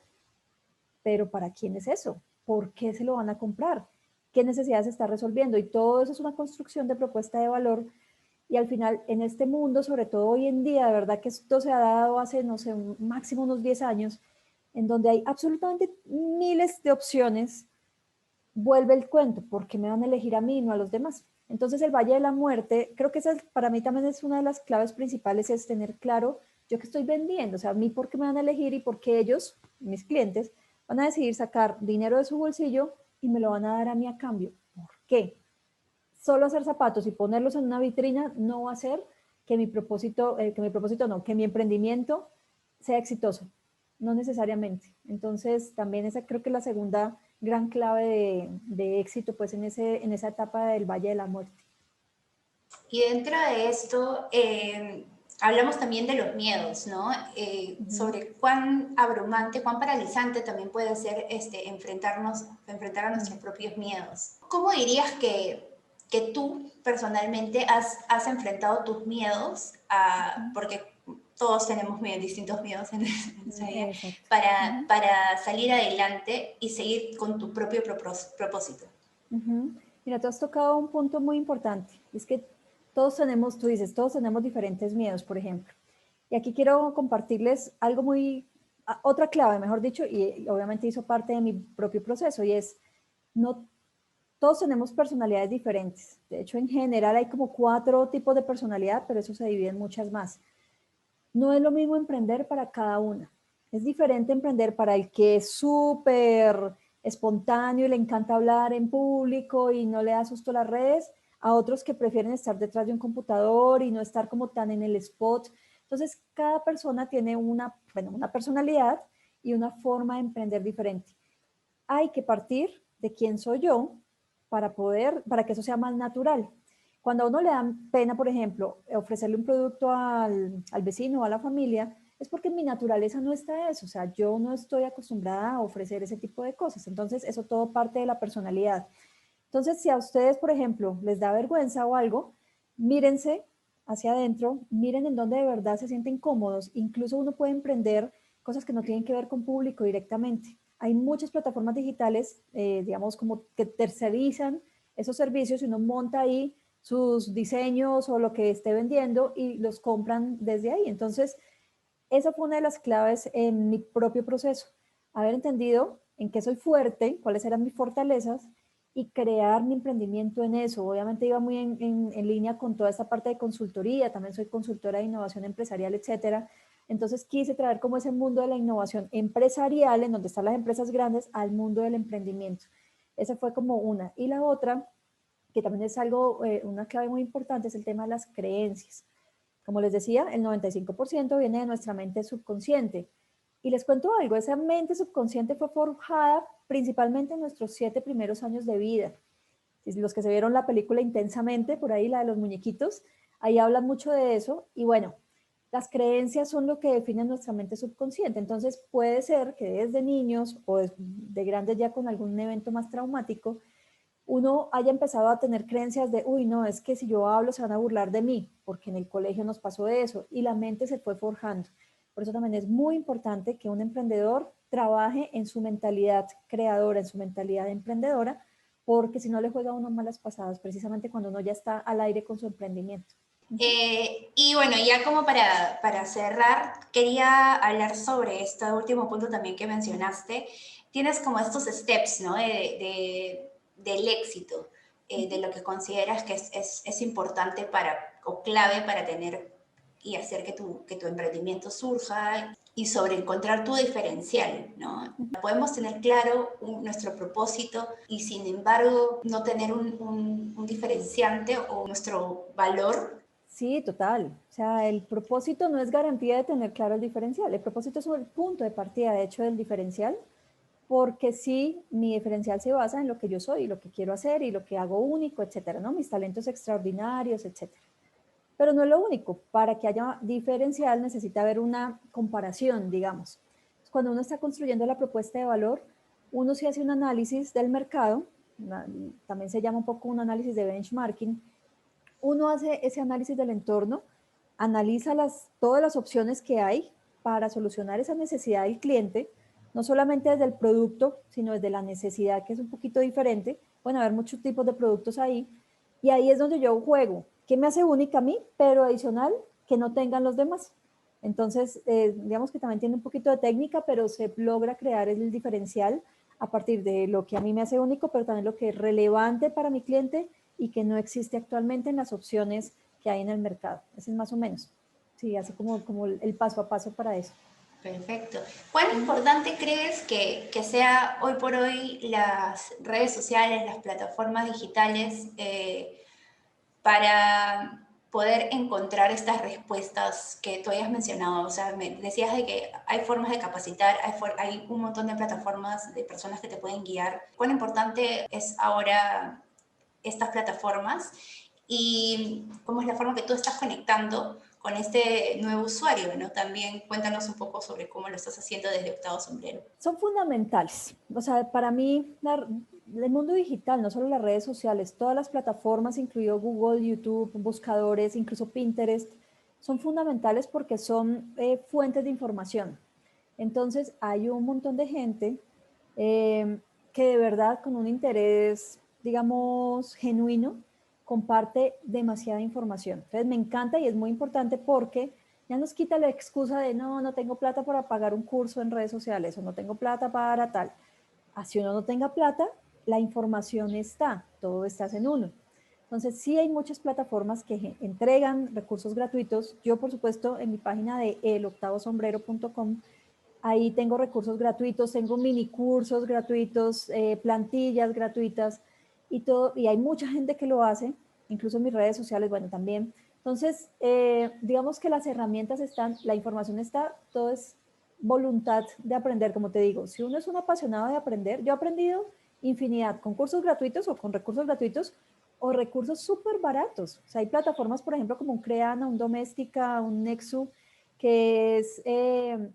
pero ¿para quién es eso? ¿Por qué se lo van a comprar? ¿Qué necesidades está resolviendo? Y todo eso es una construcción de propuesta de valor. Y al final, en este mundo, sobre todo hoy en día, de verdad que esto se ha dado hace, no sé, máximo unos 10 años, en donde hay absolutamente miles de opciones, vuelve el cuento, ¿por qué me van a elegir a mí y no a los demás? Entonces el Valle de la Muerte, creo que esa para mí también es una de las claves principales, es tener claro yo qué estoy vendiendo, o sea, a mí por qué me van a elegir y por qué ellos, mis clientes, van a decidir sacar dinero de su bolsillo y me lo van a dar a mí a cambio. ¿Por qué? Solo hacer zapatos y ponerlos en una vitrina no va a ser que mi emprendimiento sea exitoso, no necesariamente. Entonces, también esa creo que es la segunda gran clave de éxito, pues en esa etapa del Valle de la Muerte. Y dentro de esto, hablamos también de los miedos, ¿no? Sobre cuán abrumante, cuán paralizante también puede ser enfrentar a nuestros propios miedos. ¿Cómo dirías que tú personalmente has enfrentado tus miedos? Porque todos tenemos distintos miedos en nuestra vida, Exacto. para salir adelante y seguir con tu propio propósito. Mira, tú has tocado un punto muy importante. Es que todos tenemos, tú dices, todos tenemos diferentes miedos, por ejemplo. Y aquí quiero compartirles algo otra clave, mejor dicho, y obviamente hizo parte de mi propio proceso, y es, no todos tenemos personalidades diferentes. De hecho, en general hay como 4 tipos de personalidad, pero eso se divide en muchas más. No es lo mismo emprender para cada una. Es diferente emprender para el que es súper espontáneo y le encanta hablar en público y no le da susto a las redes, a otros que prefieren estar detrás de un computador y no estar como tan en el spot. Entonces, cada persona tiene una personalidad y una forma de emprender diferente. Hay que partir de quién soy yo para que eso sea más natural. Cuando a uno le da pena, por ejemplo, ofrecerle un producto al vecino o a la familia, es porque en mi naturaleza no está eso. O sea, yo no estoy acostumbrada a ofrecer ese tipo de cosas. Entonces, eso todo parte de la personalidad. Entonces, si a ustedes, por ejemplo, les da vergüenza o algo, mírense hacia adentro, miren en dónde de verdad se sienten cómodos. Incluso uno puede emprender cosas que no tienen que ver con público directamente. Hay muchas plataformas digitales, digamos, como que tercerizan esos servicios y uno monta ahí sus diseños o lo que esté vendiendo y los compran desde ahí. Entonces, esa fue una de las claves en mi propio proceso, haber entendido en qué soy fuerte, cuáles eran mis fortalezas y crear mi emprendimiento en eso. Obviamente iba muy en línea con toda esta parte de consultoría, también soy consultora de innovación empresarial, etcétera. Entonces quise traer como ese mundo de la innovación empresarial, en donde están las empresas grandes, al mundo del emprendimiento. Esa fue como una. Y la otra, que también es algo, una clave muy importante, es el tema de las creencias. Como les decía, el 95% viene de nuestra mente subconsciente. Y les cuento algo, esa mente subconsciente fue forjada principalmente en nuestros 7 primeros años de vida. Los que se vieron la película Intensamente, por ahí la de los muñequitos, ahí hablan mucho de eso. Y bueno, las creencias son lo que definen nuestra mente subconsciente. Entonces puede ser que desde niños o de grandes ya con algún evento más traumático, uno haya empezado a tener creencias de, uy, no, es que si yo hablo se van a burlar de mí, porque en el colegio nos pasó eso, y la mente se fue forjando. Por eso también es muy importante que un emprendedor trabaje en su mentalidad creadora, en su mentalidad emprendedora, porque si no le juega a uno malas pasadas, precisamente cuando uno ya está al aire con su emprendimiento. Y bueno, ya como para cerrar, quería hablar sobre este último punto también que mencionaste. Tienes como estos steps, ¿no? Del éxito, de lo que consideras que es importante o clave para tener y hacer que tu emprendimiento surja y sobre encontrar tu diferencial, ¿no? Podemos tener claro nuestro propósito y sin embargo no tener un diferenciante o nuestro valor. Sí, total. O sea, el propósito no es garantía de tener claro el diferencial. El propósito es el punto de partida, de hecho, del diferencial, porque sí, mi diferencial se basa en lo que yo soy, lo que quiero hacer y lo que hago único, etcétera, ¿no? Mis talentos extraordinarios, etcétera. Pero no es lo único. Para que haya diferencial necesita haber una comparación, digamos. Cuando uno está construyendo la propuesta de valor, uno se hace un análisis del mercado, también se llama un poco un análisis de benchmarking. Uno hace ese análisis del entorno, analiza todas las opciones que hay para solucionar esa necesidad del cliente, no solamente desde el producto, sino desde la necesidad, que es un poquito diferente. Bueno, haber muchos tipos de productos ahí, y ahí es donde yo juego. ¿Qué me hace única a mí? Pero adicional, que no tengan los demás. Entonces, digamos que también tiene un poquito de técnica, pero se logra crear el diferencial a partir de lo que a mí me hace único, pero también lo que es relevante para mi cliente y que no existe actualmente en las opciones que hay en el mercado. Ese es más o menos. Sí, así como el paso a paso para eso. Perfecto. ¿Cuán importante crees que sea hoy por hoy las redes sociales, las plataformas digitales para poder encontrar estas respuestas que tú hayas mencionado? O sea, me decías de que hay formas de capacitar, hay un montón de plataformas de personas que te pueden guiar. ¿Cuán importante es ahora estas plataformas y cómo es la forma que tú estás conectando con este nuevo usuario, ¿no? También cuéntanos un poco sobre cómo lo estás haciendo desde Octavo Sombrero. Son fundamentales. O sea, para mí, el mundo digital, no solo las redes sociales, todas las plataformas, incluido Google, YouTube, buscadores, incluso Pinterest, son fundamentales porque son fuentes de información. Entonces, hay un montón de gente que de verdad, con un interés, digamos, genuino, comparte demasiada información. Entonces, me encanta y es muy importante porque ya nos quita la excusa de no tengo plata para pagar un curso en redes sociales o no tengo plata para tal. Así uno no tenga plata, la información está, todo está en uno. Entonces, sí hay muchas plataformas que entregan recursos gratuitos. Yo, por supuesto, en mi página de eloctavosombrero.com, ahí tengo recursos gratuitos, tengo mini cursos gratuitos, plantillas gratuitas y todo. Y hay mucha gente que lo hace, incluso en mis redes sociales, bueno, también. Entonces, digamos que las herramientas están, la información está, todo es voluntad de aprender, como te digo. Si uno es un apasionado de aprender, yo he aprendido infinidad con cursos gratuitos o con recursos gratuitos o recursos súper baratos. O sea, hay plataformas, por ejemplo, como un Creana, un Doméstica, un Nexu, que es $5,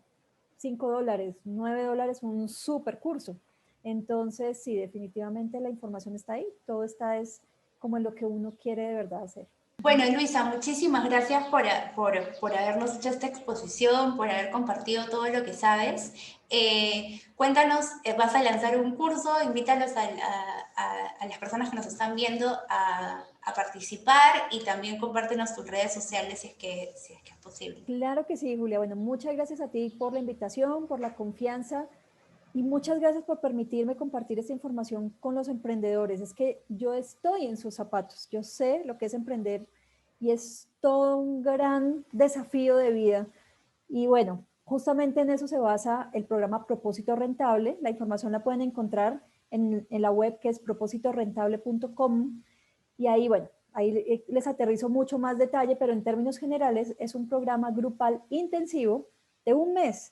$9, un súper curso. Entonces, sí, definitivamente la información está ahí. Todo está es como en lo que uno quiere de verdad hacer. Bueno, Luisa, muchísimas gracias por habernos hecho esta exposición, por haber compartido todo lo que sabes. Cuéntanos, vas a lanzar un curso, invítalos a las personas que nos están viendo a participar y también compártenos tus redes sociales si es que es posible. Claro que sí, Julia. Bueno, muchas gracias a ti por la invitación, por la confianza y muchas gracias por permitirme compartir esta información con los emprendedores. Es que yo estoy en sus zapatos, yo sé lo que es emprender y es todo un gran desafío de vida. Y bueno, justamente en eso se basa el programa Propósito Rentable. La información la pueden encontrar en la web que es propósitorentable.com y ahí, bueno, ahí les aterrizo mucho más detalle, pero en términos generales es un programa grupal intensivo de un mes.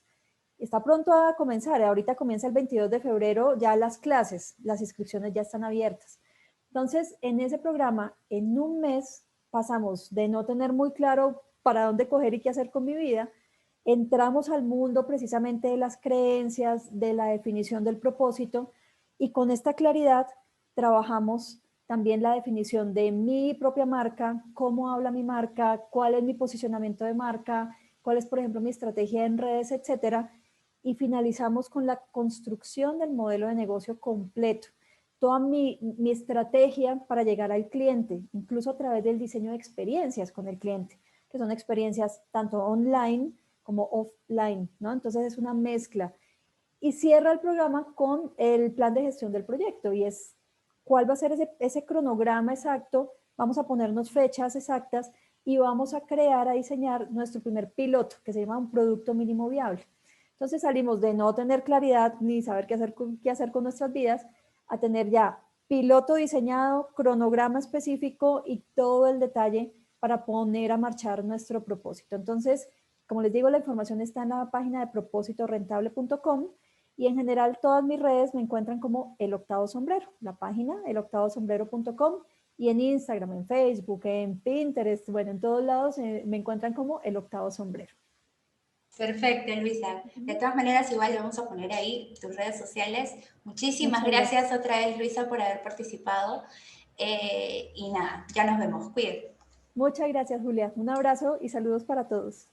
Está pronto a comenzar, ahorita comienza el 22 de febrero ya las clases, las inscripciones ya están abiertas. Entonces, en ese programa, en un mes, pasamos de no tener muy claro para dónde coger y qué hacer con mi vida, entramos al mundo precisamente de las creencias, de la definición del propósito, y con esta claridad trabajamos también la definición de mi propia marca, cómo habla mi marca, cuál es mi posicionamiento de marca, cuál es, por ejemplo, mi estrategia en redes, etcétera, y finalizamos con la construcción del modelo de negocio completo. Toda mi estrategia para llegar al cliente, incluso a través del diseño de experiencias con el cliente, que son experiencias tanto online como offline, ¿no? Entonces es una mezcla. Y cierra el programa con el plan de gestión del proyecto y es cuál va a ser ese cronograma exacto, vamos a ponernos fechas exactas y vamos a crear, a diseñar nuestro primer piloto, que se llama un producto mínimo viable. Entonces salimos de no tener claridad ni saber qué hacer con nuestras vidas a tener ya piloto diseñado, cronograma específico y todo el detalle para poner a marchar nuestro propósito. Entonces, como les digo, la información está en la página de propósitorentable.com y en general todas mis redes me encuentran como El Octavo Sombrero, la página eloctavosombrero.com y en Instagram, en Facebook, en Pinterest, bueno, en todos lados me encuentran como El Octavo Sombrero. Perfecto, Luisa. De todas maneras, igual vamos a poner ahí tus redes sociales. Muchísimas Muchas gracias gracias. otra vez, Luisa, por haber participado. Y nada, ya nos vemos. Cuídate. Muchas gracias, Julia. Un abrazo y saludos para todos.